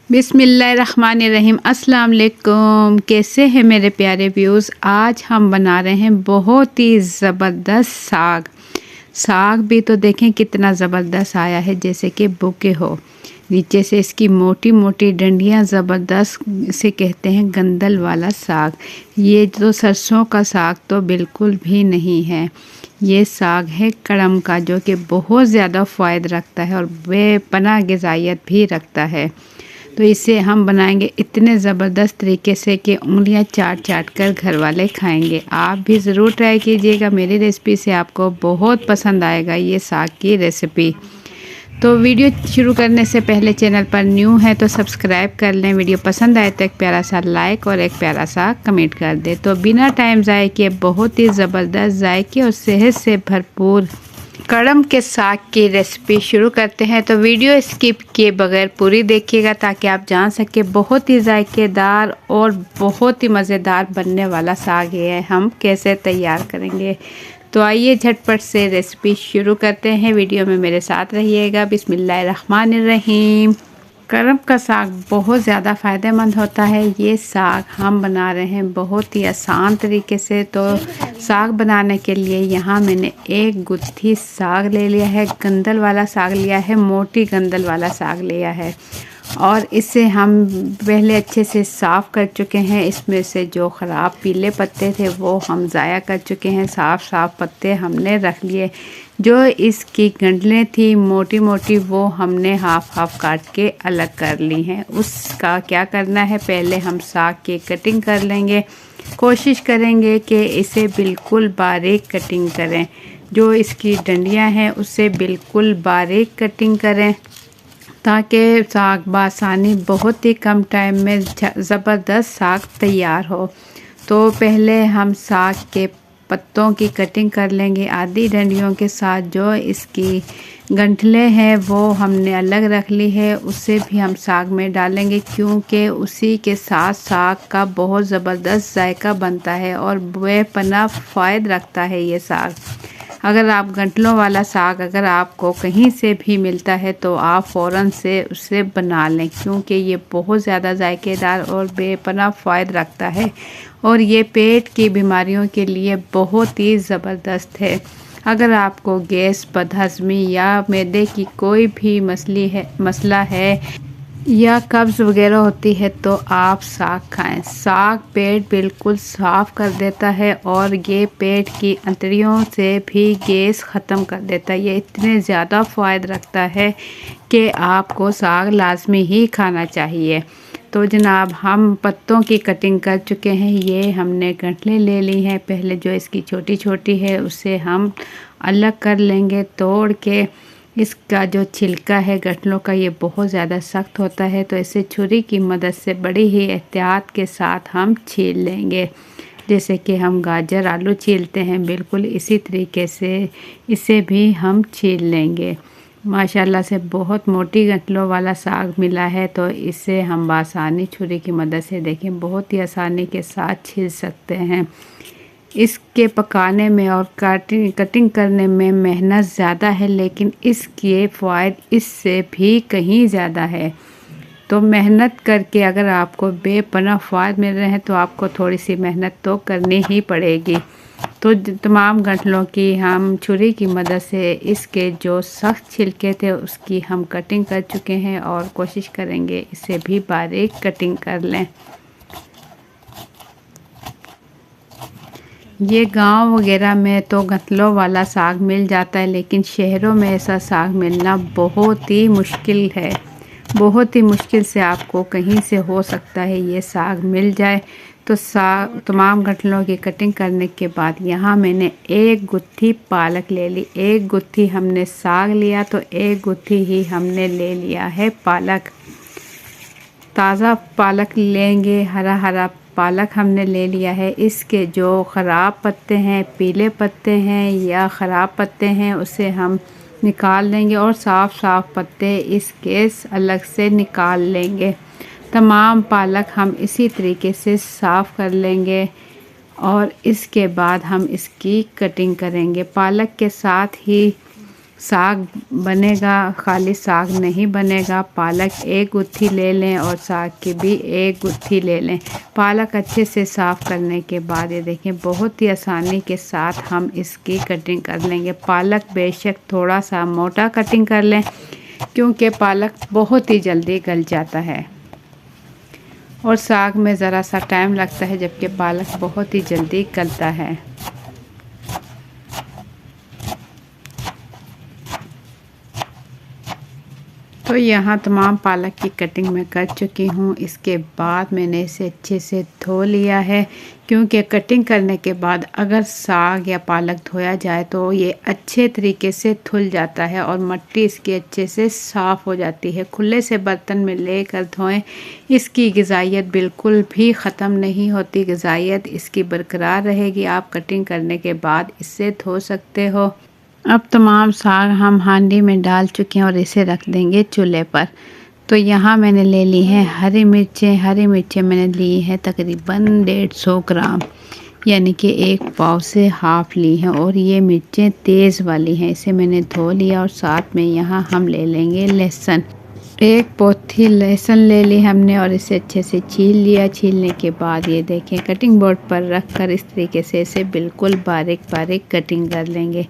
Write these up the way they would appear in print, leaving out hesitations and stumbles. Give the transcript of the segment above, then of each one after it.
बिस्मिल्लाहिर्रहमानिर्रहीम। अस्सलाम वालेकुम। कैसे हैं मेरे प्यारे व्यूज़। आज हम बना रहे हैं बहुत ही ज़बरदस्त साग भी तो देखें कितना ज़बरदस्त आया है, जैसे कि बुके हो। नीचे से इसकी मोटी मोटी डंडियाँ ज़बरदस्त से कहते हैं गंदल वाला साग। ये जो सरसों का साग तो बिल्कुल भी नहीं है, ये साग है कड़म का, जो कि बहुत ज़्यादा फ़ायदा रखता है और बेपनाह ग़िज़ाइयत भी रखता है। तो इसे हम बनाएंगे इतने ज़बरदस्त तरीके से कि उंगलियां चाट चाट कर घर वाले खाएंगे। आप भी ज़रूर ट्राई कीजिएगा, मेरी रेसिपी से आपको बहुत पसंद आएगा ये साग की रेसिपी। तो वीडियो शुरू करने से पहले चैनल पर न्यू है तो सब्सक्राइब कर लें। वीडियो पसंद आए तो एक प्यारा सा लाइक और एक प्यारा सा कमेंट कर दें। तो बिना टाइम ज़ाय किए बहुत ही ज़बरदस्त जायके और सेहत से भरपूर कड़म के साग की रेसिपी शुरू करते हैं। तो वीडियो स्किप किए बगैर पूरी देखिएगा ताकि आप जान सके बहुत ही जायकेदार और बहुत ही मज़ेदार बनने वाला साग ये है, हम कैसे तैयार करेंगे। तो आइए झटपट से रेसिपी शुरू करते हैं। वीडियो में मेरे साथ रहिएगा। बिस्मिल्लाहिर्रहमानिर्रहीम। कड़म का साग बहुत ज़्यादा फ़ायदेमंद होता है। ये साग हम बना रहे हैं बहुत ही आसान तरीके से। तो साग बनाने के लिए यहाँ मैंने एक गुत्थी साग ले लिया है, गंदल वाला साग लिया है, मोटी गंदल वाला साग लिया है और इसे हम पहले अच्छे से साफ़ कर चुके हैं। इसमें से जो ख़राब पीले पत्ते थे वो हम ज़ाया कर चुके हैं। साफ़ पत्ते हमने रख लिए। जो इसकी गंडलें थी मोटी मोटी वो हमने हाफ काट के अलग कर ली हैं। उसका क्या करना है, पहले हम साग की कटिंग कर लेंगे। कोशिश करेंगे कि इसे बिल्कुल बारीक कटिंग करें। जो इसकी डंडियां हैं उससे बिल्कुल बारीक कटिंग करें ताकि साग बासानी बहुत ही कम टाइम में ज़बरदस्त साग तैयार हो। तो पहले हम साग के पत्तों की कटिंग कर लेंगे आधी डंडियों के साथ। जो इसकी गंठलें हैं वो हमने अलग रख ली है, उससे भी हम साग में डालेंगे क्योंकि उसी के साथ साग का बहुत ज़बरदस्त जायका बनता है और बेपनाह फ़ायदा रखता है ये साग। अगर आप गंठलों वाला साग अगर आपको कहीं से भी मिलता है तो आप फ़ौरन से उसे बना लें क्योंकि ये बहुत ज़्यादा जायकेदार और बेपनाह फ़ायदा रखता है और ये पेट की बीमारियों के लिए बहुत ही ज़बरदस्त है। अगर आपको गैस, बदहज़मी या मैदे की कोई भी मसला है या कब्ज़ वगैरह होती है तो आप साग खाएं। साग पेट बिल्कुल साफ़ कर देता है और ये पेट की अंतड़ियों से भी गैस ख़त्म कर देता है। ये इतने ज़्यादा फ़ायदा रखता है कि आपको साग लाजमी ही खाना चाहिए। तो जनाब हम पत्तों की कटिंग कर चुके हैं। ये हमने गंठलें ले ली हैं। पहले जो इसकी छोटी छोटी है उसे हम अलग कर लेंगे तोड़ के। इसका जो छिलका है गंठलों का ये बहुत ज़्यादा सख्त होता है, तो इसे छुरी की मदद से बड़ी ही एहतियात के साथ हम छील लेंगे, जैसे कि हम गाजर आलू छीलते हैं बिल्कुल इसी तरीके से इसे भी हम छील लेंगे। माशाल्लाह से बहुत मोटी गंठलों वाला साग मिला है तो इसे हम आसानी छुरी की मदद से देखें बहुत ही आसानी के साथ छील सकते हैं। इसके पकाने में और कटिंग करने में मेहनत ज़्यादा है, लेकिन इसके फ़ायदे इससे भी कहीं ज़्यादा है। तो मेहनत करके अगर आपको बेपनाह फ़ायदे मिल रहे हैं तो आपको थोड़ी सी मेहनत तो करनी ही पड़ेगी। तो तमाम गंठलों की हम छुरी की मदद से इसके जो सख्त छिलके थे उसकी हम कटिंग कर चुके हैं और कोशिश करेंगे इसे भी बारीक कटिंग कर लें। ये गांव वगैरह में तो गंठलों वाला साग मिल जाता है, लेकिन शहरों में ऐसा साग मिलना बहुत ही मुश्किल है। बहुत ही मुश्किल से आपको कहीं से हो सकता है ये साग मिल जाए। तो साग तमाम गंठलों की कटिंग करने के बाद यहाँ मैंने एक गुत्थी पालक ले ली। एक गुत्थी हमने साग लिया तो एक गुत्थी ही हमने ले लिया है पालक। ताज़ा पालक लेंगे, हरा हरा पालक हमने ले लिया है। इसके जो ख़राब पत्ते हैं, पीले पत्ते हैं या ख़राब पत्ते हैं उसे हम निकाल लेंगे और साफ़ पत्ते इसके अलग से निकाल लेंगे। तमाम पालक हम इसी तरीके से साफ़ कर लेंगे और इसके बाद हम इसकी कटिंग करेंगे। पालक के साथ ही साग बनेगा, खाली साग नहीं बनेगा। पालक एक गुत्थी ले लें और साग की भी एक गुत्थी ले लें। पालक अच्छे से साफ़ करने के बाद ये देखें बहुत ही आसानी के साथ हम इसकी कटिंग कर लेंगे। पालक बेशक थोड़ा सा मोटा कटिंग कर लें क्योंकि पालक बहुत ही जल्दी गल जाता है और साग में ज़रा सा टाइम लगता है, जबकि पालक बहुत ही जल्दी गलता है। तो यहाँ तमाम पालक की कटिंग मैं कर चुकी हूँ। इसके बाद मैंने इसे अच्छे से धो लिया है, क्योंकि कटिंग करने के बाद अगर साग या पालक धोया जाए तो ये अच्छे तरीके से धुल जाता है और मिट्टी इसकी अच्छे से साफ़ हो जाती है। खुले से बर्तन में लेकर धोएं, इसकी ग़िज़ाइयत बिल्कुल भी ख़त्म नहीं होती, ग़िज़ाइयत इसकी बरकरार रहेगी। आप कटिंग करने के बाद इससे धो सकते हो। अब तमाम साग हम हांडी में डाल चुके हैं और इसे रख देंगे चूल्हे पर। तो यहाँ मैंने ले ली हैं हरी मिर्चें मैंने ली हैं तकरीबन 150 ग्राम, यानी कि 1 पाव से हाफ़ ली हैं। और ये मिर्चें तेज़ वाली हैं, इसे मैंने धो लिया। और साथ में यहाँ हम ले लेंगे लहसुन, 1 पोथी लहसुन ले ली हमने और इसे अच्छे से छील लिया। छीलने के बाद ये देखें कटिंग बोर्ड पर रख कर इस तरीके से इसे बिल्कुल बारीक बारीक कटिंग कर लेंगे,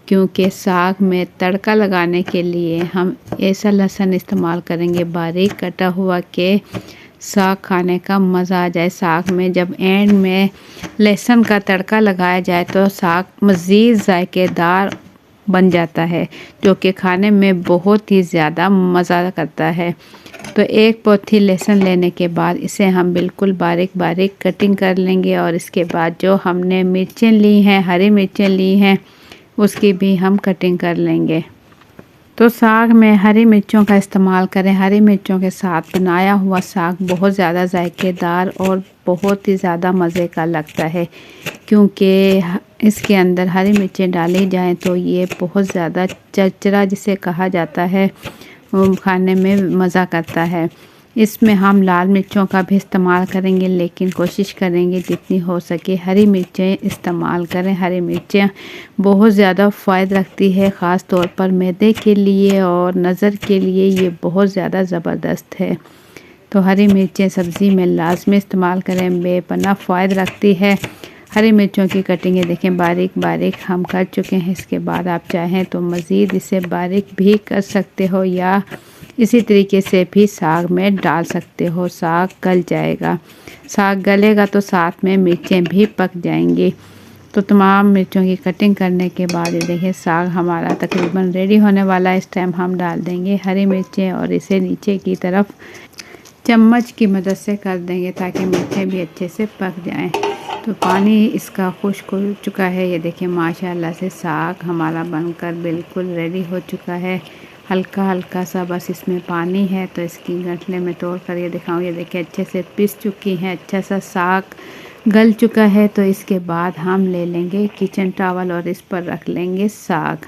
क्योंकि साग में तड़का लगाने के लिए हम ऐसा लहसुन इस्तेमाल करेंगे बारीक कटा हुआ कि साग खाने का मज़ा आ जाए। साग में जब एंड में लहसुन का तड़का लगाया जाए तो साग मज़ीद जायकेदार बन जाता है, जो कि खाने में बहुत ही ज़्यादा मज़ा करता है। तो 1 पोथी लहसुन लेने के बाद इसे हम बिल्कुल बारीक बारीक कटिंग कर लेंगे। और इसके बाद जो हमने मिर्चें ली हैं, हरी मिर्चें ली हैं, उसकी भी हम कटिंग कर लेंगे। तो साग में हरी मिर्चों का इस्तेमाल करें। हरी मिर्चों के साथ बनाया हुआ साग बहुत ज़्यादा जायकेदार और बहुत ही ज़्यादा मज़े का लगता है, क्योंकि इसके अंदर हरी मिर्चें डाली जाएं तो ये बहुत ज़्यादा चरचरा जिसे कहा जाता है वो खाने में मज़ा करता है। इसमें हम लाल मिर्चों का भी इस्तेमाल करेंगे, लेकिन कोशिश करेंगे जितनी हो सके हरी मिर्चें इस्तेमाल करें। हरी मिर्चें बहुत ज़्यादा फ़ायदा रखती है, ख़ास तौर पर मैदे के लिए और नज़र के लिए ये बहुत ज़्यादा ज़बरदस्त है। तो हरी मिर्चें सब्ज़ी में लाजमी इस्तेमाल करें, बेपनाह फ़ायदा रखती है। हरी मिर्चों की कटिंग देखें बारीक बारीक हम कर चुके हैं। इसके बाद आप चाहें तो मज़ीद इसे बारीक भी कर सकते हो या इसी तरीके से भी साग में डाल सकते हो। साग गल जाएगा, साग गलेगा तो साथ में मिर्चें भी पक जाएंगी। तो तमाम मिर्चों की कटिंग करने के बाद ये देखिए साग हमारा तकरीबन रेडी होने वाला है। इस टाइम हम डाल देंगे हरी मिर्चें और इसे नीचे की तरफ चम्मच की मदद से कर देंगे ताकि मिर्चें भी अच्छे से पक जाएं। तो पानी इसका खुश्क हो चुका है। ये देखिए माशाल्लाह से साग हमारा बनकर बिल्कुल रेडी हो चुका है। हल्का हल्का सा बस इसमें पानी है, तो इसकी गठले में तोड़ कर ये दिखाऊँ। ये देखिए अच्छे से पिस चुकी हैं, अच्छा सा साग गल चुका है। तो इसके बाद हम ले लेंगे किचन टॉवल और इस पर रख लेंगे साग।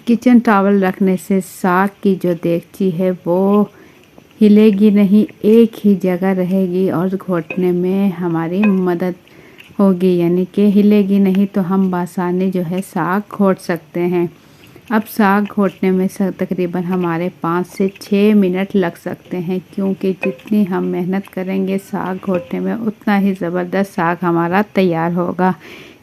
किचन टॉवल रखने से साग की जो देगची है वो हिलेगी नहीं, एक ही जगह रहेगी और घोटने में हमारी मदद होगी, यानी कि हिलेगी नहीं, तो हम बासानी जो है साग घोट सकते हैं। अब साग घोटने में तकरीबन हमारे 5 से 6 मिनट लग सकते हैं, क्योंकि जितनी हम मेहनत करेंगे साग घोटने में उतना ही ज़बरदस्त साग हमारा तैयार होगा।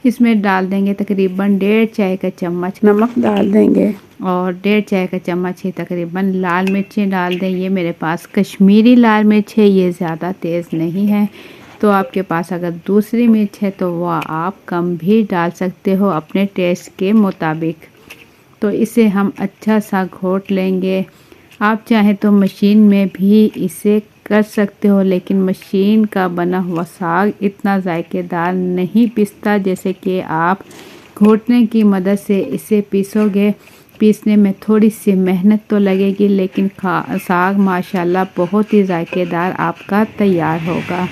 इसमें डाल देंगे तकरीबन 1.5 चाय का चम्मच नमक डाल देंगे और 1.5 चाय का चम्मच ही तकरीबन लाल मिर्चें डाल दें। ये मेरे पास कश्मीरी लाल मिर्च है, ये ज़्यादा तेज़ नहीं है। तो आपके पास अगर दूसरी मिर्च है तो वह आप कम भी डाल सकते हो अपने टेस्ट के मुताबिक। तो इसे हम अच्छा सा घोट लेंगे। आप चाहें तो मशीन में भी इसे कर सकते हो, लेकिन मशीन का बना हुआ साग इतना जायकेदार नहीं पिसता जैसे कि आप घोटने की मदद से इसे पीसोगे। पीसने में थोड़ी सी मेहनत तो लगेगी, लेकिन साग माशाल्लाह बहुत ही जायकेदार आपका तैयार होगा।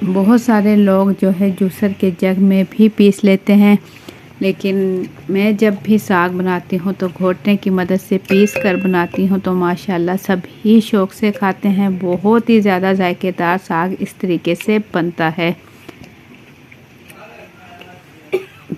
बहुत सारे लोग जो है जूसर के जग में भी पीस लेते हैं, लेकिन मैं जब भी साग बनाती हूँ तो घोटने की मदद से पीस कर बनाती हूँ, तो माशाल्लाह सभी शौक़ से खाते हैं। बहुत ही ज़्यादा जायकेदार साग इस तरीके से बनता है।